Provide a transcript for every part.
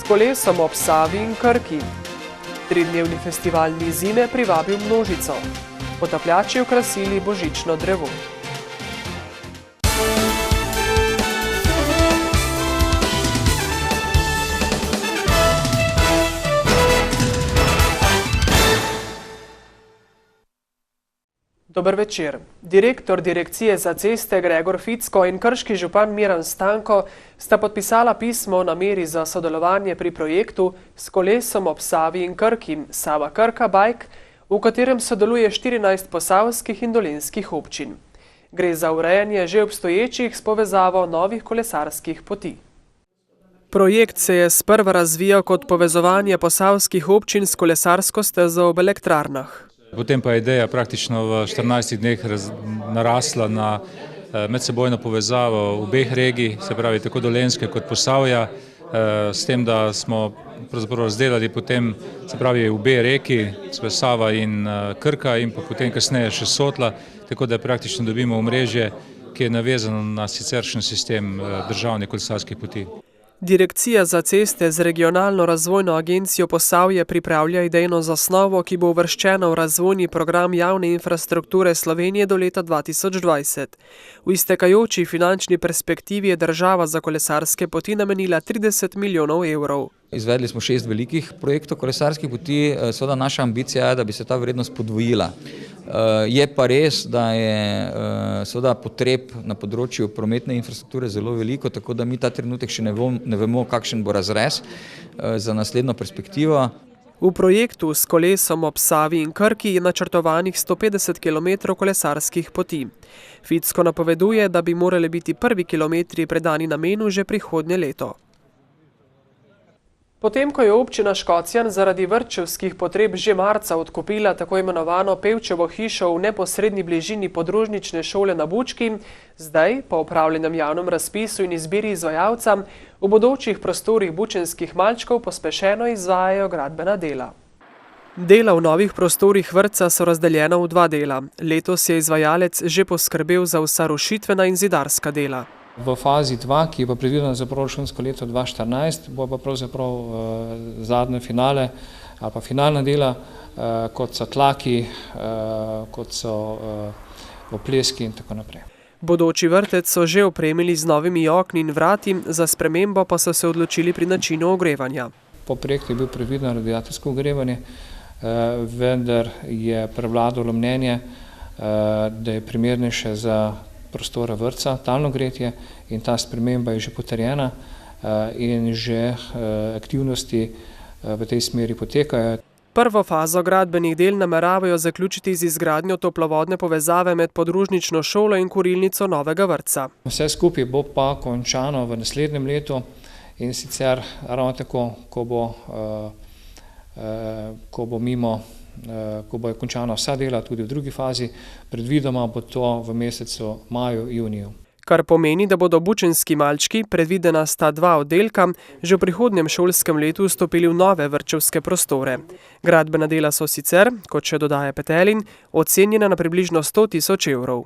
kolesom ob Savi in Krki. 3-dnevni festival Ni zime privabil množico. Potapljači okrasili božično drevo. Dober večer. Direktor Direkcije za ceste Gregor Ficko in krški župan Miran Stanko sta podpisala pismo o nameri za sodelovanje pri projektu S kolesom ob Savi in Krki, Sava Krka Bike, v katerem sodeluje 14 posavskih in dolenjskih občin. Gre za urejanje že obstoječih s povezavo novih kolesarskih poti. Projekt se je sprva razvijal kot povezovanje posavskih občin s kolesarsko stezo ob elektrarnah. Potem pa je ideja praktično v 14 dneh narasla na medsebojno povezavo obeh regij, se pravi tako Dolenjske kot Posavja, s tem, da smo pravzaprav razdelali potem, se pravi, obe reki, Sava in Krka in pa potem kasneje še Sotla, tako da praktično dobimo omrežje, ki je navezano na siceršnji sistem državnih kolesarskih poti. Direkcija za ceste z regionalno razvojno agencijo Posavje pripravlja idejno zasnovo, ki bo uvrščena v razvojni program javne infrastrukture Slovenije do leta 2020. V iztekajoči finančni perspektivi je država za kolesarske poti namenila 30 milijonov evrov. Izvedli smo 6 velikih projektov kolesarskih poti, seveda naša ambicija je, da bi se ta vrednost podvojila. Je pa res, da je seveda potreb na področju prometne infrastrukture zelo veliko, tako da mi ta trenutek še ne vemo, kakšen bo razrez za naslednjo perspektivo. V projektu S kolesom ob Savi in Krki je načrtovanih 150 km kolesarskih poti. Ficko napoveduje, da bi morali biti prvi kilometri predani namenu že prihodnje leto. Potem, ko je občina Škocjan zaradi vrtčevskih potreb že marca odkupila tako imenovano Pevčevo hišo v neposredni bližini podružnične šole na Bučki, zdaj, po opravljenem javnem razpisu in izbiri izvajalca, v bodočih prostorih bučenskih malčkov pospešeno izvajajo gradbena dela. Dela v novih prostorih vrtca so razdeljena v 2 dela. Letos je izvajalec že poskrbel za vsa rušitvena in zidarska dela. V fazi 2, ki je pa predvidena za proračunsko leto 2014, bo pa pravzaprav zadnje finale ali pa finalna dela, kot so tlaki, kot so opleski in tako naprej. Bodoči vrtec so že opremili z novimi okni in vrati, za spremembo pa so se odločili pri načinu ogrevanja. Po projektu je bil predvideno radiatorsko ogrevanje, vendar je prevladalo mnenje, da je primernejše za prostora vrtca, talno gretje, in ta sprememba je že potrjena in že aktivnosti v tej smeri potekajo. Prvo fazo gradbenih del nameravajo zaključiti z izgradnjo toplovodne povezave med podružnično šolo in kurilnico novega vrtca. Vse skupaj bo pa končano v naslednjem letu in sicer ravno tako, ko bo končana vsa dela, tudi v drugi fazi, predvidoma bo to v mesecu maju, juniju. Kar pomeni, da bodo bučenski malčki, predvidena sta 2 oddelka, že v prihodnjem šolskem letu vstopili v nove vrtčevske prostore. Gradbena dela so sicer, kot še dodaja Petelin, ocenjena na približno 100 tisoč evrov.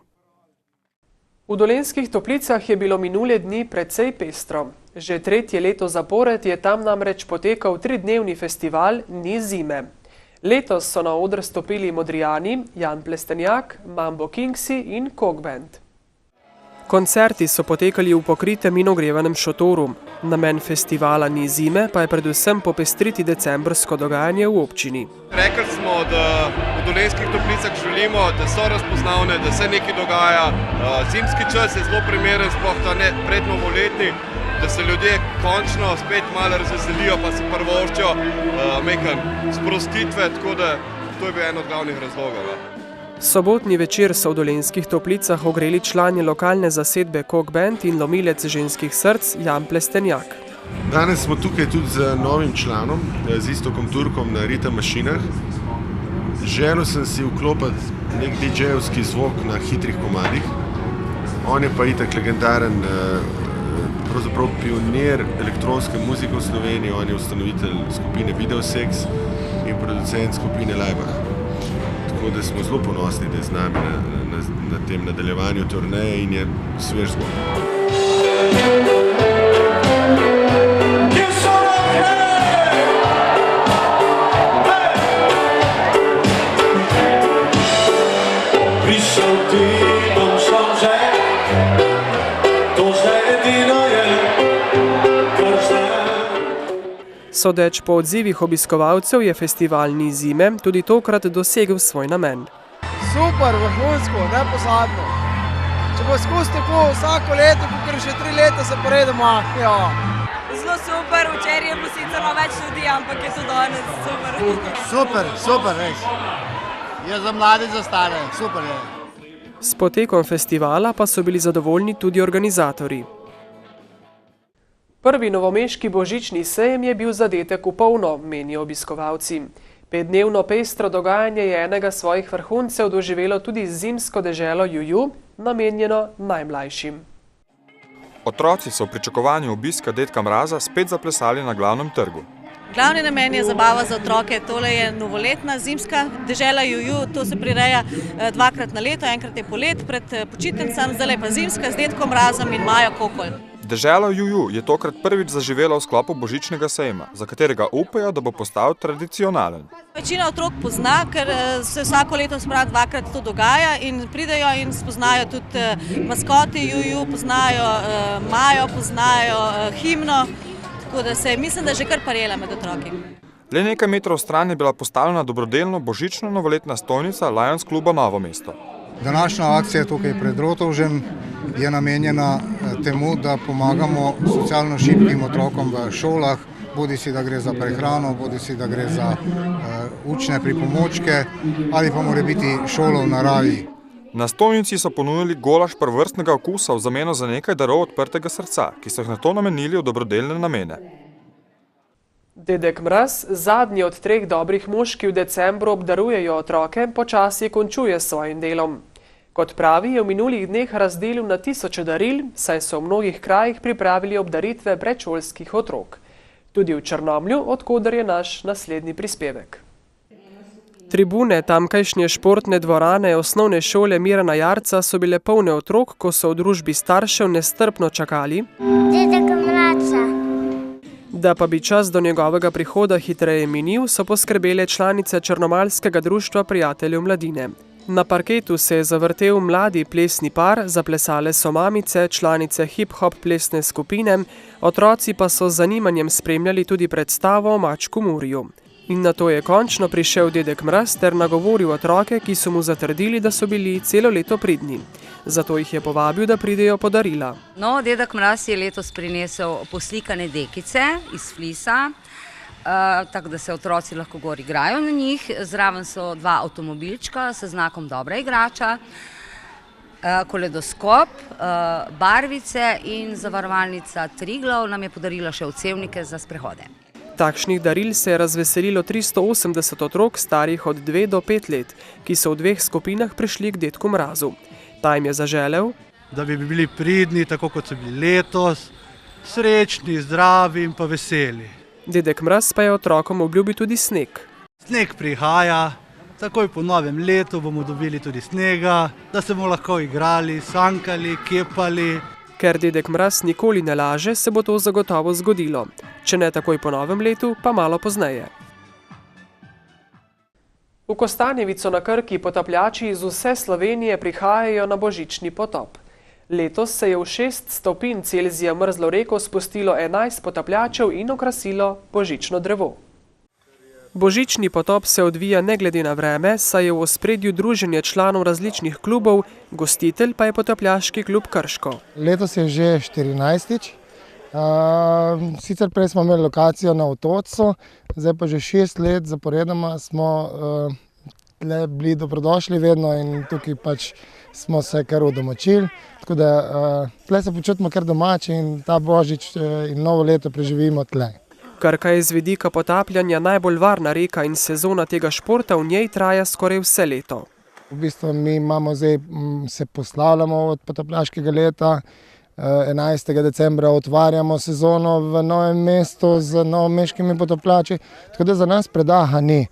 V Dolenjskih Toplicah je bilo minule dni precej pestro. Že 3. leto zapored je tam namreč potekal 3-dnevni festival Ni zime. Letos so na oder stopili Modrijani, Jan Plestenjak, Mambo Kingsi in Kog Band. Koncerti so potekali v pokritem in ogrevanem šotoru. Namen festivala Ni zime pa je predvsem popestriti decembrsko dogajanje v občini. Rekli smo, da v Dolenjskih Toplicah želimo, da so razpoznavne, da se nekaj dogaja. Zimski čas je zelo primeren, sploh ta prednovoletni, da se ljudje končno spet malo razveselijo, pa si prvoščijo sprostitve, tako da to je bil en od glavnih razlogov. Sobotni večer so v Dolenjskih Toplicah ogreli člani lokalne zasedbe Kog Band in lomilec ženskih src Jan Plestenjak. Danes smo tukaj tudi z novim članom, z Iztokom Turkom na Ritem mašinah. Želel sem si vklopiti nek DJ-evski zvok na hitrih komadih. On je pa itak legendaren, pravzaprav pionir elektronske muzike v Sloveniji, on je ustanovitelj skupine Videosex in producent skupine Laibach. Tako da smo zelo ponosni, da je z nami na tem nadaljevanju turneje in je svež zvok. Sodeč po odzivih obiskovalcev je festival Ni zime tudi tokrat dosegel svoj namen. Super, vrhunsko, nepozabno. Če bo skozi tako vsako leto, ker še 3 leta se poredoma, Zelo super, včeraj je bilo sicer več ljudi, ampak je to danes super. Super, res. Je za mlade, za stare, super je. S potekom festivala pa so bili zadovoljni tudi organizatorji. Prvi novomeški božični sejem je bil zadetek v polno, menijo obiskovalci. 5-dnevno pestro dogajanje je enega svojih vrhuncev doživelo tudi zimsko deželo Juju, namenjeno najmlajšim. Otroci so v pričakovanju obiska dedka Mraza spet zaplesali na glavnem trgu. Glavni namen je zabava za otroke, tole je novoletna zimska dežela Juju, to se prireja 2-krat na leto, enkrat je polet pred počitnicami, zdaj pa zimska z dedkom Mrazom in Majo Kokol. Dežela Juju je tokrat prvič zaživela v sklopu božičnega sejma, za katerega upajo, da bo postal tradicionalen. Večina otrok pozna, ker se vsako leto smrad 2-krat to dogaja in pridejo in spoznajo tudi maskoti Juju, poznajo Majo, poznajo himno, tako da se mislim, da že kar parela med otroki. Le nekaj metrov stran je bila postavljena dobrodelno božično novoletna stojnica Lions kluba Novo mesto. Današnja akcija tukaj pred Rotovžem je namenjena temu, da pomagamo socialno šibkim otrokom v šolah, bodisi da gre za prehrano, bodisi da gre za učne pripomočke ali pa mora biti šolo v naravi. Na stojnici so ponudili golaž prvovrstnega okusa v zameno za nekaj darov odprtega srca, ki so jih nato namenili v dobrodelne namene. Dedek Mraz, zadnji od 3 dobrih mož, ki v decembru obdarujejo otroke, počasi končuje s svojim delom. Kot pravi, je v minulih dneh razdelil na 1000 daril, saj so v mnogih krajih pripravili obdaritve predšolskih otrok. Tudi v Črnomlju, odkoder je naš naslednji prispevek. Tribune tamkajšnje športne dvorane osnovne šole Mirana Jarca so bile polne otrok, ko so v družbi staršev nestrpno čakali, Dedeka Mraza. Da pa bi čas do njegovega prihoda hitreje minil, so poskrbele članice Črnomaljskega društva prijateljev mladine. Na parketu se je zavrtel mladi plesni par, zaplesale so mamice, članice hip-hop plesne skupine, otroci pa so z zanimanjem spremljali tudi predstavo o mačku Muriju. In nato je končno prišel dedek Mraz ter nagovoril otroke, ki so mu zatrdili, da so bili celo leto pridni. Zato jih je povabil, da pridejo po darila. No, dedek Mraz je letos prinesel poslikane dekice iz flisa, tako da se otroci lahko gor igrajo na njih. Zraven so 2 avtomobilčka s znakom dobra igrača, koledoskop, barvice in zavarovalnica Triglav nam je podarila še odsevnike za sprehode. Takšnih daril se je razveselilo 380 otrok starih od 2 do 5 let, ki so v 2 skupinah prišli k dedku Mrazu. Ta jim je zaželel, da bi bili pridni, tako kot so bili letos, srečni, zdravi in pa veseli. Dedek Mraz pa je otrokom obljubil tudi sneg. Sneg prihaja, takoj po novem letu bomo dobili tudi snega, da se bomo lahko igrali, sankali, kepali. Ker dedek Mraz nikoli ne laže, se bo to zagotovo zgodilo. Če ne takoj po novem letu, pa malo pozneje. V Kostanjevico na Krki potapljači iz vse Slovenije prihajajo na božični potop. Letos se je v 6 stopinj Celzija mrzlo reko spustilo 11 potapljačev in okrasilo božično drevo. Božični potop se odvija ne glede na vreme, saj je v ospredju druženje članov različnih klubov, gostitelj pa je potapljaški klub Krško. Letos je že 14. Sicer prej smo imeli lokacijo na Otocu, zdaj pa že 6 let zaporedoma smo bili dobrodošli vedno in tukaj pač smo se kar udomačili. Tako da tle se počutimo kar domači in ta božič in novo leto preživimo tle. Krka je z vidika potapljanja najbolj varna reka in sezona tega športa v njej traja skoraj vse leto. V bistvu mi imamo zdaj, se poslavljamo od potapljaškega leta, 11. decembra otvarjamo sezono v Novem mestu z novomeškimi potapljači, tako da za nas predaha ni.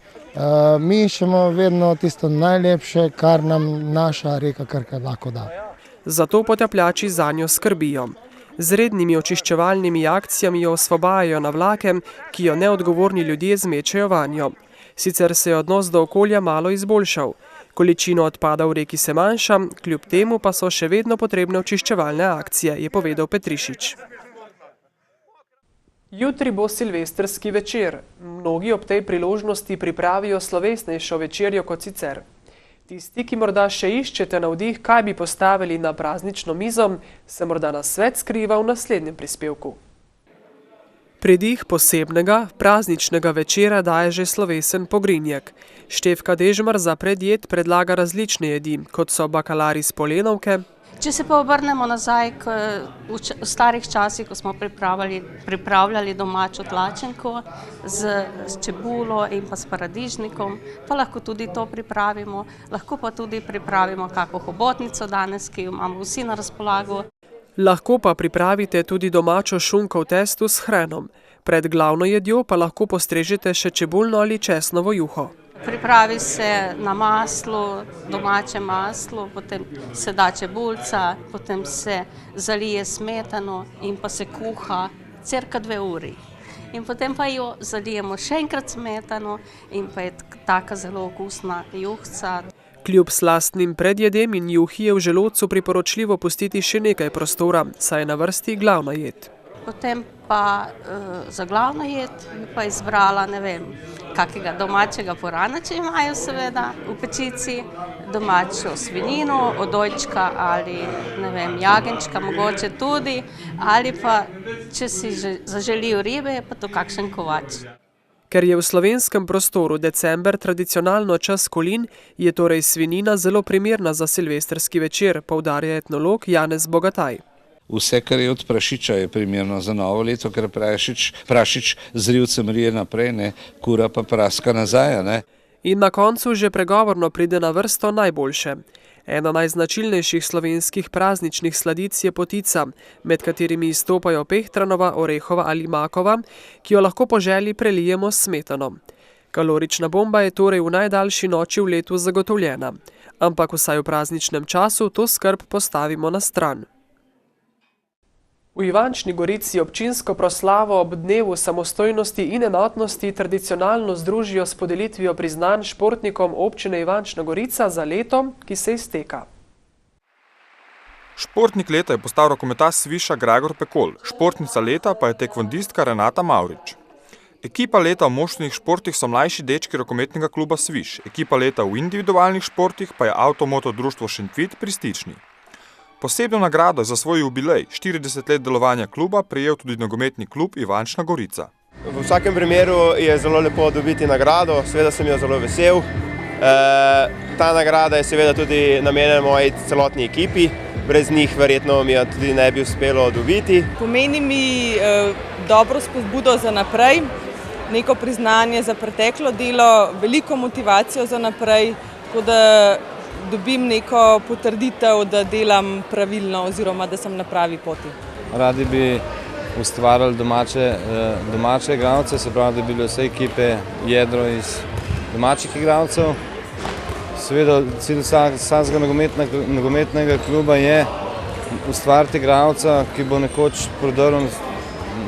Mi iščemo vedno tisto najlepše, kar nam naša reka Krka lahko da. Zato potapljači zanjo skrbijo. Z rednimi očiščevalnimi akcijami jo osvobajajo na vlakem, ki jo neodgovorni ljudje zmečejo vanjo. Sicer se je odnos do okolja malo izboljšal. Količina odpada v reki se manjša, kljub temu pa so še vedno potrebne očiščevalne akcije, je povedal Petrišič. Jutri bo silvestrski večer. Mnogi ob tej priložnosti pripravijo slovesnejšo večerjo kot sicer. Tisti, ki morda še iščete navdih, kaj bi postavili na praznično mizo, se morda nasvet skriva v naslednjem prispevku. Pridih posebnega, prazničnega večera daje že slovesen pogrinjek. Štefka Dežmar za predjed predlaga različne jedi, kot so bakalari iz Polenovke. Če se pa obrnemo nazaj v starih časih, ko smo pripravljali domačo tlačenko z čebulo in pa s paradižnikom, pa lahko tudi to pripravimo. Lahko pa tudi pripravimo kako hobotnico danes, ki jo imamo vsi na razpolago. Lahko pa pripravite tudi domačo šunko v testu s hrenom. Pred glavno jedjo pa lahko postrežete še čebulno ali česnovo juho. Pripravi se na maslu, domače maslo, potem se da čebulca, potem se zalije smetano in pa se kuha cirka 2 uri. In potem pa jo zalijemo še enkrat smetano in pa je taka zelo okusna juhca. Kljub slastnim predjedem in juhi je v želodcu priporočljivo pustiti še nekaj prostora, saj je na vrsti glavna jed. Potem pa za glavno jed bi pa izbrala, ne vem, kakega domačega purana, če imajo seveda v pečici, domačo svinjino, odojčka ali ne vem, jagenjčka mogoče tudi, ali pa, če si zaželijo ribe, pa to kakšen kovač. Ker je v slovenskem prostoru december tradicionalno čas kolin, je torej svinjina zelo primerna za silvestrski večer, poudarja etnolog Janez Bogataj. Vse, kar je od prašiča, je primerno za novo leto, ker prašič z rivcem rije naprej, ne, kura pa praska nazaj. Ne. In na koncu že pregovorno pride na vrsto najboljše. Ena najznačilnejših slovenskih prazničnih sladic je potica, med katerimi izstopajo pehtranova, orehova ali makova, ki jo lahko po želji prelijemo s smetano. Kalorična bomba je torej v najdaljši noči v letu zagotovljena. Ampak vsaj v prazničnem času to skrb postavimo na stran. V Ivančni Gorici občinsko proslavo ob dnevu samostojnosti in enotnosti tradicionalno združijo s podelitvijo priznanj športnikom občine Ivančna Gorica za leto, ki se izteka. Športnik leta je postal rokometaš Sviša Gregor Pekol, športnica leta pa je tekvondistka Renata Mavrič. Ekipa leta v moštvenih športih so mlajši dečki rokometnega kluba Sviš, ekipa leta v individualnih športih pa je Avtomoto društvo Šentvid pri Stični. Posebno nagrado za svoj jubilej, 40 let delovanja kluba, prejel tudi nogometni klub Ivančna Gorica. V vsakem primeru je zelo lepo dobiti nagrado, seveda sem jo zelo vesel. Ta nagrada je seveda tudi namenjena moji celotni ekipi, brez njih verjetno mi jo tudi ne bi uspelo dobiti. Pomeni mi dobro spodbudo za naprej, neko priznanje za preteklo delo, veliko motivacijo za naprej, tako da dobim neko potrditev, da delam pravilno oziroma da sem na pravi poti. Radi bi ustvarjali domače igralce, se pravi, da bi bile vse ekipe jedro iz domačih igralcev. Seveda cilj vsakega nogometnega kluba je ustvariti igralca, ki bo nekoč prodrl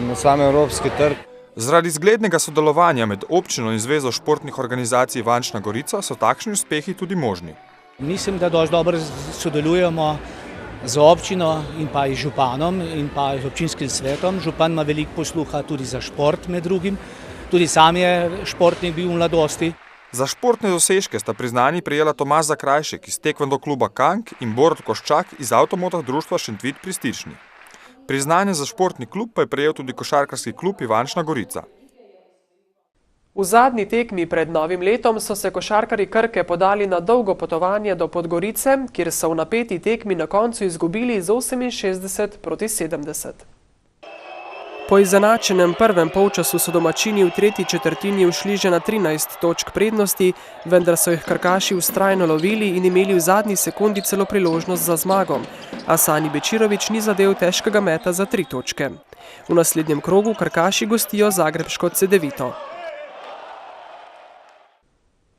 na sam evropski trg. Zaradi zglednega sodelovanja med občino in Zvezo športnih organizacij Ivančna Gorica so takšni uspehi tudi možni. Mislim, da dosti dobro sodelujemo z občino in pa z županom in pa z občinskim svetom. Župan ima veliko posluha tudi za šport med drugim. Tudi sam je športnik bil v mladosti. Za športne dosežke sta priznanji prejela Tomaž Zakrajšek iz tekvando kluba Kank in Borut Koščak iz Avtomoto društva Šentvid pri Stični. Priznanje za športni klub pa je prejel tudi košarkarski klub Ivančna Gorica. V zadnji tekmi pred novim letom so se košarkarji Krke podali na dolgo potovanje do Podgorice, kjer so v napeti tekmi na koncu izgubili z 68-70. Po izenačenem prvem polčasu so domačini v tretji četrtini ušli že na 13 točk prednosti, vendar so jih Krkaši vztrajno lovili in imeli v zadnji sekundi celo priložnost za zmago, a Sani Bečirović ni zadel težkega meta za 3 točke. V naslednjem krogu Krkaši gostijo zagrebško Cedevito.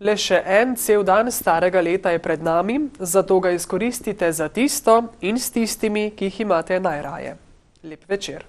Le še en cel dan starega leta je pred nami, zato ga izkoristite za tisto in s tistimi, ki jih imate najraje. Lep večer.